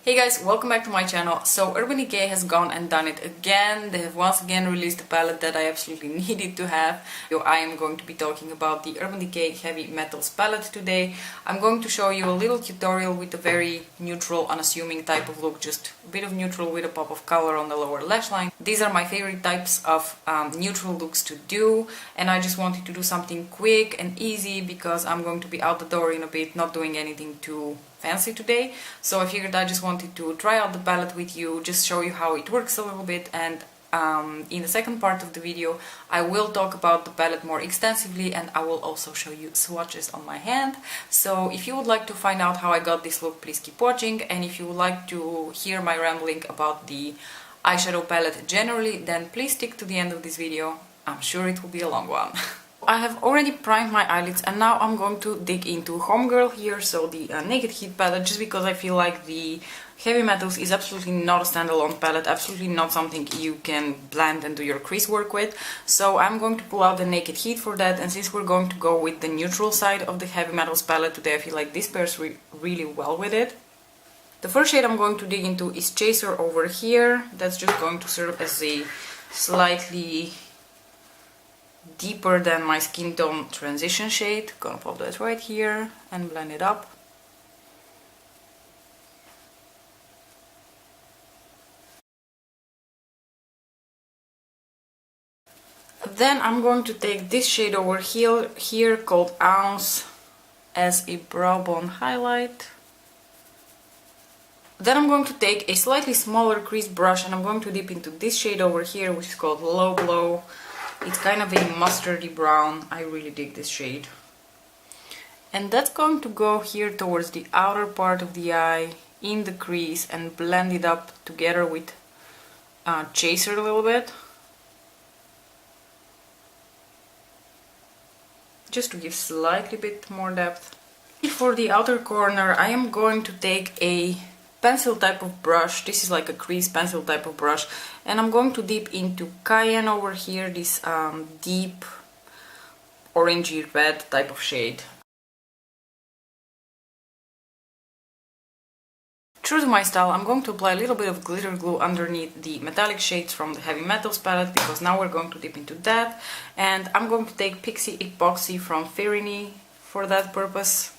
Hey guys, welcome back to my channel. So Urban Decay has gone and done it again. They have once again released a palette that I absolutely needed to have. So I am going to be talking about the Urban Decay Heavy Metals palette today. I'm going to show you a little tutorial with a very neutral, unassuming type of look, just a bit of neutral with a pop of color on the lower lash line. These are my favorite types of neutral looks to do, and I just wanted to do something quick and easy because I'm going to be out the door in a bit, not doing anything too fancy today. So I figured I just wanted to try out the palette with you, just show you how it works a little bit, and in the second part of the video I will talk about the palette more extensively, and I will also show you swatches on my hand. So if you would like to find out how I got this look, please keep watching, and if you would like to hear my rambling about the eyeshadow palette generally, then please stick to the end of this video. I'm sure it will be a long one. I have already primed my eyelids, and now I'm going to dig into Homegirl here, so the Naked Heat palette, just because I feel like the Heavy Metals is absolutely not a standalone palette, absolutely not something you can blend and do your crease work with. So I'm going to pull out the Naked Heat for that, and since we're going to go with the neutral side of the Heavy Metals palette today, I feel like this pairs really well with it. The first shade I'm going to dig into is Chaser over here. That's just going to serve as a slightly deeper than my skin tone transition shade. Gonna pop that right here and blend it up. Then I'm going to take this shade over here called Ounce as a brow bone highlight. Then I'm going to take a slightly smaller crease brush and I'm going to dip into this shade over here, which is called Low Blow. It's kind of a mustardy brown. I really dig this shade. And that's going to go here towards the outer part of the eye, in the crease, and blend it up together with Chaser a little bit. Just to give slightly bit more depth. For the outer corner, I am going to take a pencil type of brush. This is like a crease pencil type of brush, and I'm going to dip into Cayenne over here, this deep orangey red type of shade. True to my style, I'm going to apply a little bit of glitter glue underneath the metallic shades from the Heavy Metals palette, because now we're going to dip into that, and I'm going to take Pixie Epoxy from Ferini for that purpose.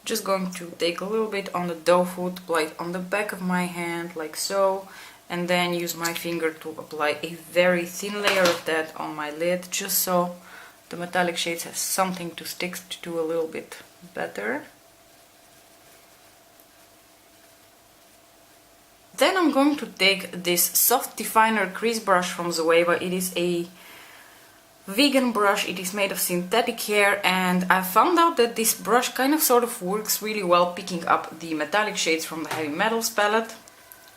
Just going to take a little bit on the doe foot, apply it on the back of my hand like so, and then use my finger to apply a very thin layer of that on my lid, just so the metallic shades have something to stick to a little bit better. Then I'm going to take this soft definer crease brush from Zoeva. It is a vegan brush, it is made of synthetic hair, and I found out that this brush kind of sort of works really well picking up the metallic shades from the Heavy Metals palette.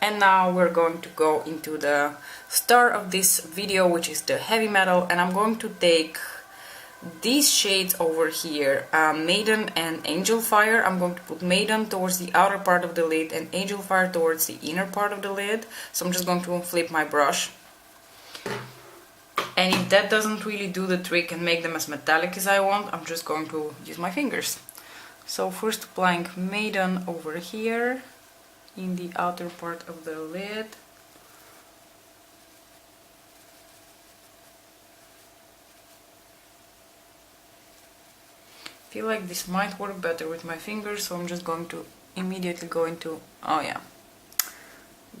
And now we're going to go into the star of this video, which is the Heavy Metal, and I'm going to take these shades over here, Maiden and Angel Fire. I'm going to put Maiden towards the outer part of the lid and Angel Fire towards the inner part of the lid. So I'm just going to flip my brush. And if that doesn't really do the trick and make them as metallic as I want, I'm just going to use my fingers. So first applying Maiden over here in the outer part of the lid. I feel like this might work better with my fingers, so I'm just going to immediately go into, oh yeah,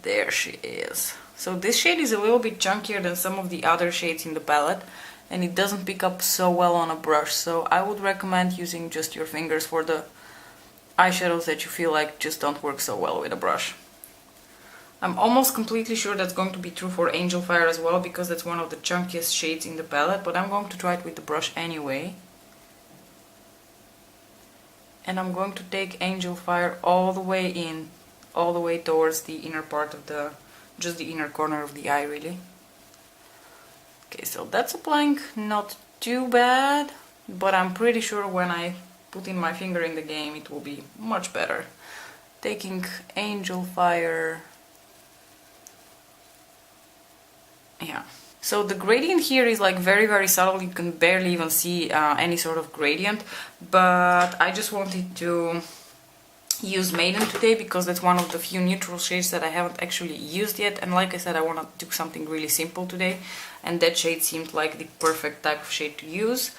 there she is. So this shade is a little bit chunkier than some of the other shades in the palette, and it doesn't pick up so well on a brush, so I would recommend using just your fingers for the eyeshadows that you feel like just don't work so well with a brush. I'm almost completely sure that's going to be true for Angel Fire as well, because that's one of the chunkiest shades in the palette, but I'm going to try it with the brush anyway. And I'm going to take Angel Fire all the way in, all the way towards the inner part of the, just the inner corner of the eye really. Okay, so that's applying not too bad, but I'm pretty sure when I put in my finger in the game it will be much better. Taking Angel Fire. Yeah. So the gradient here is like very subtle, you can barely even see any sort of gradient, but I just wanted to use Maiden today because that's one of the few neutral shades that I haven't actually used yet, and like I said, I want to do something really simple today, and that shade seemed like the perfect type of shade to use.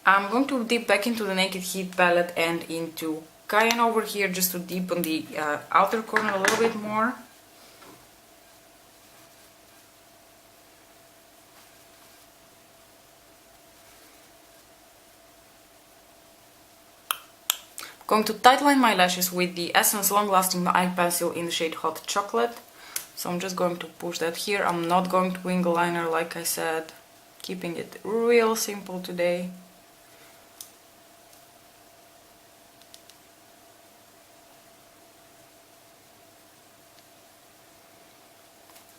I'm going to dip back into the Naked Heat palette and into Cayenne over here just to deepen the outer corner a little bit more. Going to tightline my lashes with the Essence Long Lasting Eye Pencil in the shade Hot Chocolate. So I'm just going to push that here. I'm not going to wing a liner like I said, keeping it real simple today.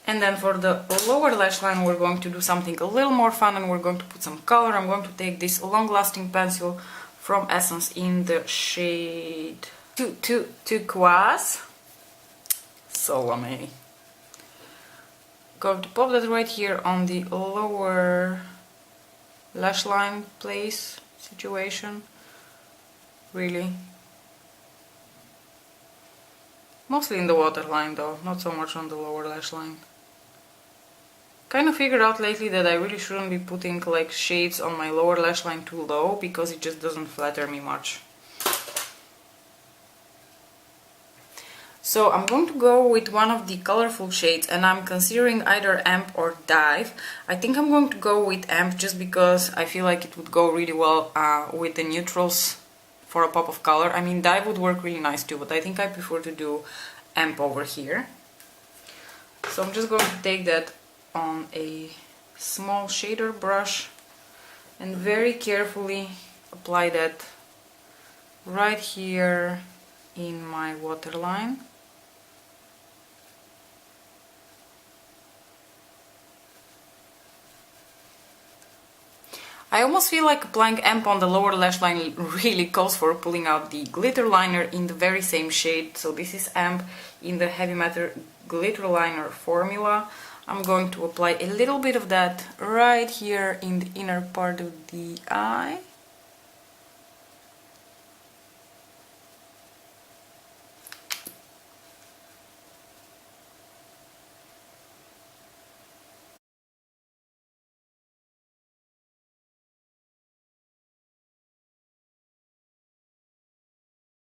And then for the lower lash line we're going to do something a little more fun and we're going to put some color. I'm going to take this long lasting pencil from Essence in the shade Turquoise. Salome. Going to pop that right here on the lower lash line place situation. Really. Mostly in the waterline though, not so much on the lower lash line. Kind of figured out lately that I really shouldn't be putting like shades on my lower lash line too low because it just doesn't flatter me much. So I'm going to go with one of the colorful shades and I'm considering either Amp or Dive. I think I'm going to go with Amp just because I feel like it would go really well with the neutrals for a pop of color. I mean, Dive would work really nice too, but I think I prefer to do Amp over here. So I'm just going to take that on a small shader brush and very carefully apply that right here in my waterline. I almost feel like applying Amp on the lower lash line really calls for pulling out the glitter liner in the very same shade. So this is Amp in the Heavy Metal Glitter Liner formula. I'm going to apply a little bit of that right here in the inner part of the eye.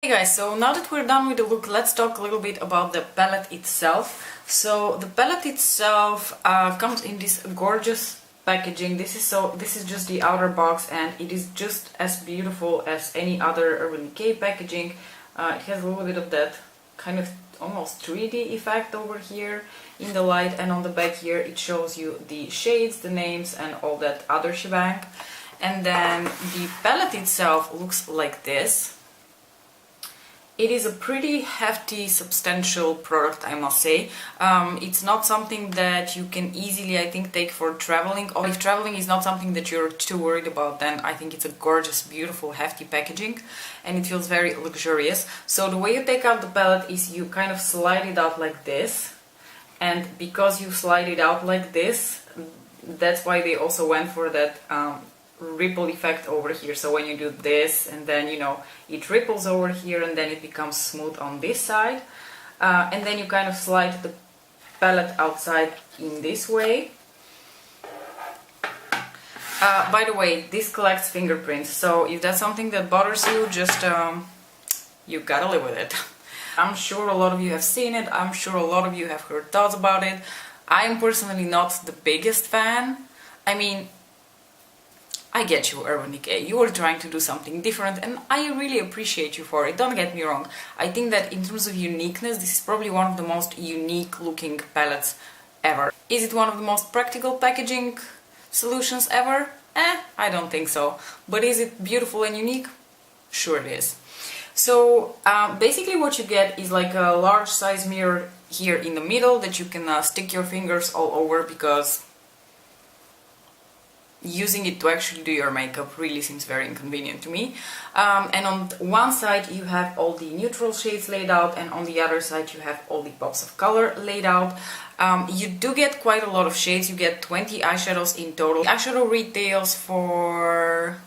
Hey guys, so now that we're done with the look, let's talk a little bit about the palette itself. So the palette itself comes in this gorgeous packaging. This is just the outer box and it is just as beautiful as any other Urban Decay packaging. It has a little bit of that kind of almost 3D effect over here in the light, and on the back here it shows you the shades, the names and all that other shebang. And then the palette itself looks like this. It is a pretty hefty, substantial product, I must say. It's not something that you can easily, I think, take for traveling. Or if traveling is not something that you're too worried about, then I think it's a gorgeous, beautiful, hefty packaging. And it feels very luxurious. So the way you take out the palette is you kind of slide it out like this. And because you slide it out like this, that's why they also went for that ripple effect over here. So when you do this and then, you know, it ripples over here and then it becomes smooth on this side, and then you kind of slide the palette outside in this way. By the way, this collects fingerprints, so if that's something that bothers you, just you gotta live with it. I'm sure a lot of you have seen it, I'm sure a lot of you have heard thoughts about it. I am personally not the biggest fan. I mean, I get you, Urban Decay, you are trying to do something different and I really appreciate you for it, don't get me wrong. I think that in terms of uniqueness, this is probably one of the most unique looking palettes ever. Is it one of the most practical packaging solutions ever? I don't think so. But is it beautiful and unique? Sure it is. So basically what you get is like a large size mirror here in the middle that you can stick your fingers all over, because using it to actually do your makeup really seems very inconvenient to me. And on one side you have all the neutral shades laid out, and on the other side you have all the pops of color laid out. You do get quite a lot of shades, you get 20 eyeshadows in total. The eyeshadow retails for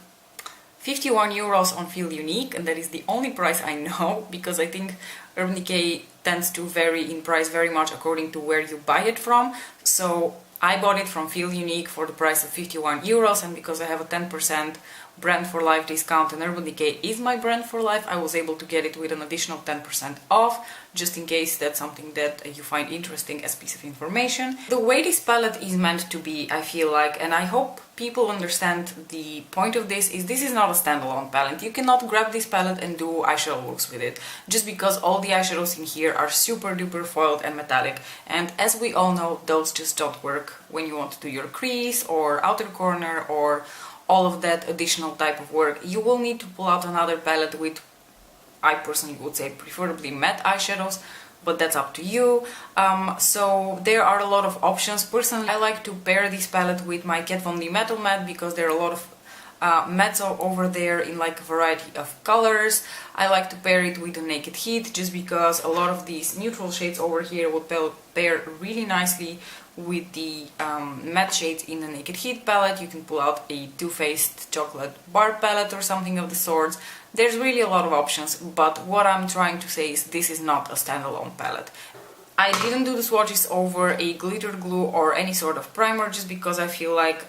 51 euros on Feel Unique, and that is the only price I know, because I think Urban Decay tends to vary in price very much according to where you buy it from. So I bought it from Feel Unique for the price of 51 euros, and because I have a 10% brand for life discount and Urban Decay is my brand for life, I was able to get it with an additional 10% off, just in case that's something that you find interesting as a piece of information. The way this palette is meant to be, I feel like, and I hope people understand the point of this is not a standalone palette. You cannot grab this palette and do eyeshadow looks with it, just because all the eyeshadows in here are super duper foiled and metallic, and as we all know, those just don't work when you want to do your crease or outer corner or all of that additional type of work. You will need to pull out another palette with, I personally would say, preferably matte eyeshadows, but that's up to you. So there are a lot of options. Personally, I like to pair this palette with my Kat Von D Metal Matte, because there are a lot of mattes over there in like a variety of colors. I like to pair it with the Naked Heat, just because a lot of these neutral shades over here would pair really nicely with the matte shades in the Naked Heat palette. You can pull out a Too Faced chocolate bar palette or something of the sorts. There's really a lot of options, but what I'm trying to say is this is not a standalone palette. I didn't do the swatches over a glitter glue or any sort of primer, just because I feel like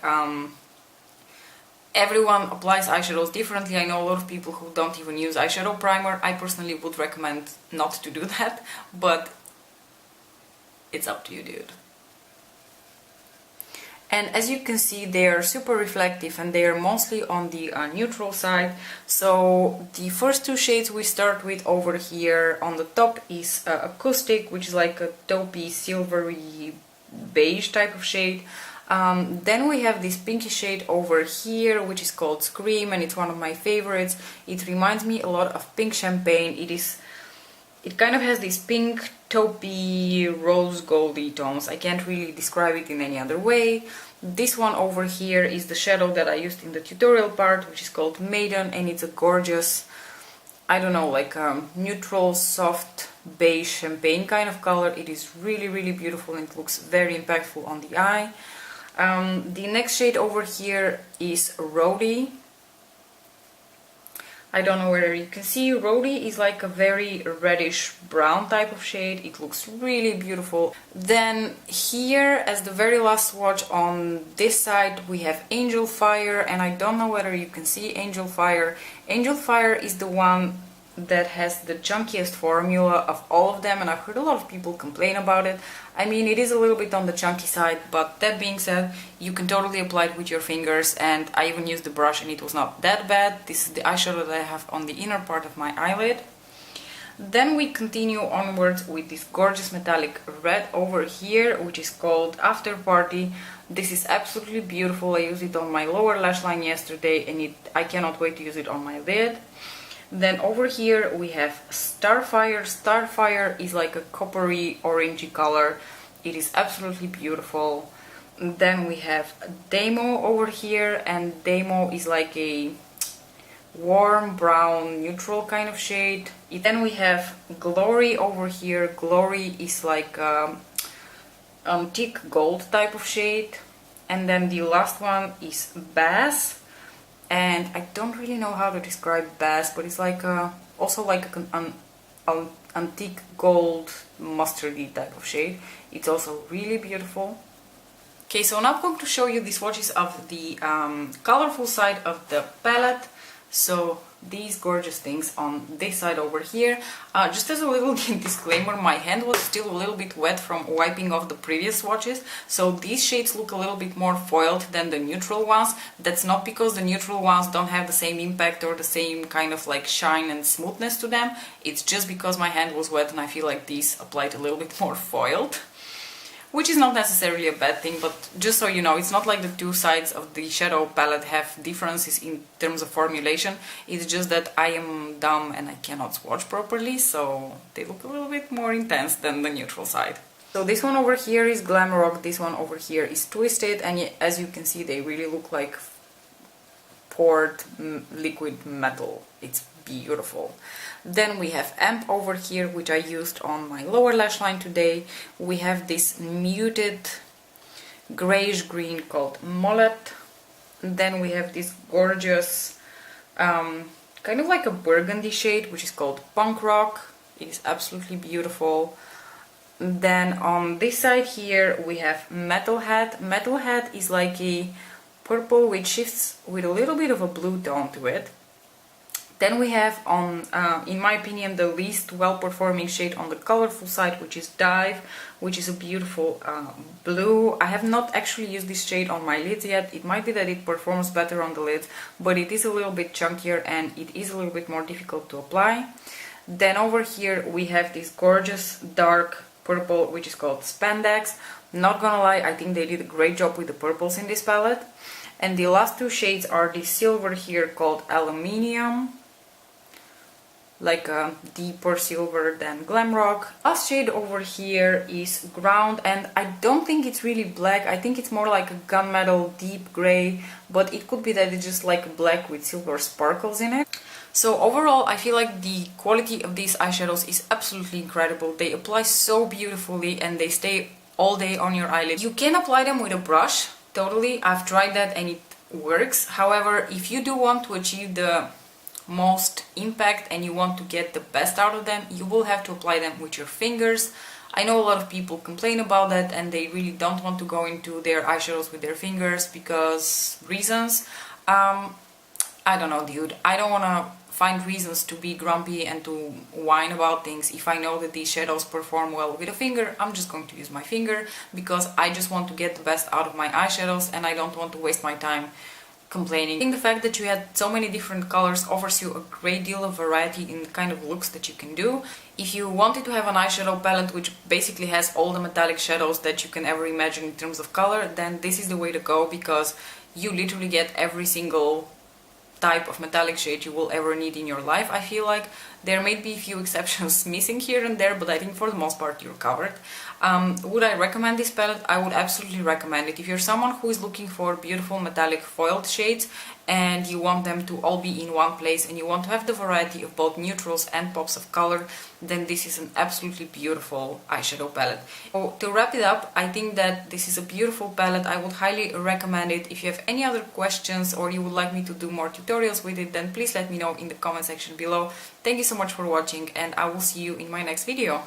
everyone applies eyeshadows differently. I know a lot of people who don't even use eyeshadow primer. I personally would recommend not to do that, but it's up to you, dude. And as you can see, they are super reflective and they are mostly on the neutral side. So the first two shades we start with over here on the top is Acoustic, which is like a taupey silvery beige type of shade. Then we have this pinky shade over here, which is called Scream, and it's one of my favorites. It reminds me a lot of Pink Champagne. It kind of has these pink, taupey, rose goldy tones. I can't really describe it in any other way. This one over here is the shadow that I used in the tutorial part, which is called Maiden, and it's a gorgeous, I don't know, like a neutral, soft, beige champagne kind of color. It is really, really beautiful and it looks very impactful on the eye. The next shade over here is Rhody. I don't know whether you can see, Rhody is like a very reddish brown type of shade. It looks really beautiful. Then here, as the very last swatch on this side, we have Angel Fire, and I don't know whether you can see Angel Fire. Angel Fire is the one that has the chunkiest formula of all of them, and I've heard a lot of people complain about it. I mean, it is a little bit on the chunky side, but that being said, you can totally apply it with your fingers, and I even used the brush and it was not that bad. This is the eyeshadow that I have on the inner part of my eyelid. Then we continue onwards with this gorgeous metallic red over here, which is called After Party. This is absolutely beautiful. I used it on my lower lash line yesterday, and I cannot wait to use it on my lid. Then over here we have Starfire. Starfire is like a coppery orangey color. It is absolutely beautiful. Then we have Demo over here, and Demo is like a warm brown neutral kind of shade. Then we have Glory over here. Glory is like antique gold type of shade. And then the last one is Bass. And I don't really know how to describe Bass, but it's like also like an antique gold mustardy type of shade. It's also really beautiful. Okay, so now I'm going to show you the swatches of the colorful side of the palette. So these gorgeous things on this side over here. Just as a little disclaimer, my hand was still a little bit wet from wiping off the previous swatches, so these shades look a little bit more foiled than the neutral ones. That's not because the neutral ones don't have the same impact or the same kind of like shine and smoothness to them. It's just because my hand was wet and I feel like these applied a little bit more foiled. Which is not necessarily a bad thing, but just so you know, it's not like the two sides of the shadow palette have differences in terms of formulation. It's just that I am dumb and I cannot swatch properly, so they look a little bit more intense than the neutral side. So this one over here is Glam Rock, this one over here is Twisted, and as you can see, they really look like poured liquid metal. It's beautiful. Then we have Amp over here, which I used on my lower lash line today. We have this muted grayish green called Mollet. Then we have this gorgeous kind of like a burgundy shade, which is called Punk Rock. It is absolutely beautiful. Then on this side here we have Metalhead. Metalhead is like a purple which shifts with a little bit of a blue tone to it. Then we have on, in my opinion, the least well-performing shade on the colorful side, which is Dive, which is a beautiful blue. I have not actually used this shade on my lids yet. It might be that it performs better on the lids, but it is a little bit chunkier and it is a little bit more difficult to apply. Then over here we have this gorgeous dark purple, which is called Spandex. Not gonna lie, I think they did a great job with the purples in this palette. And the last two shades are the silver here called Aluminium, like a deeper silver than Glamrock. Last shade over here is Ground, and I don't think it's really black. I think it's more like a gunmetal deep gray, but it could be that it's just like black with silver sparkles in it. So overall, I feel like the quality of these eyeshadows is absolutely incredible. They apply so beautifully and they stay all day on your eyelid. You can apply them with a brush, totally. I've tried that and it works. However, if you do want to achieve the most impact and you want to get the best out of them, you will have to apply them with your fingers. I know a lot of people complain about that and they really don't want to go into their eyeshadows with their fingers because reasons. I don't know, dude. I don't want to find reasons to be grumpy and to whine about things. If I know that these shadows perform well with a finger, I'm just going to use my finger because I just want to get the best out of my eyeshadows and I don't want to waste my time complaining. I think the fact that you had so many different colors offers you a great deal of variety in the kind of looks that you can do. If you wanted to have an eyeshadow palette which basically has all the metallic shadows that you can ever imagine in terms of color, then this is the way to go because you literally get every single type of metallic shade you will ever need in your life. I feel like there may be a few exceptions missing here and there, but I think for the most part you're covered. Would I recommend this palette? I would absolutely recommend it. If you're someone who is looking for beautiful metallic foiled shades and you want them to all be in one place and you want to have the variety of both neutrals and pops of color, then this is an absolutely beautiful eyeshadow palette. So to wrap it up, I think that this is a beautiful palette. I would highly recommend it. If you have any other questions or you would like me to do more tutorials with it, then please let me know in the comment section below. Thank you so much for watching and I will see you in my next video.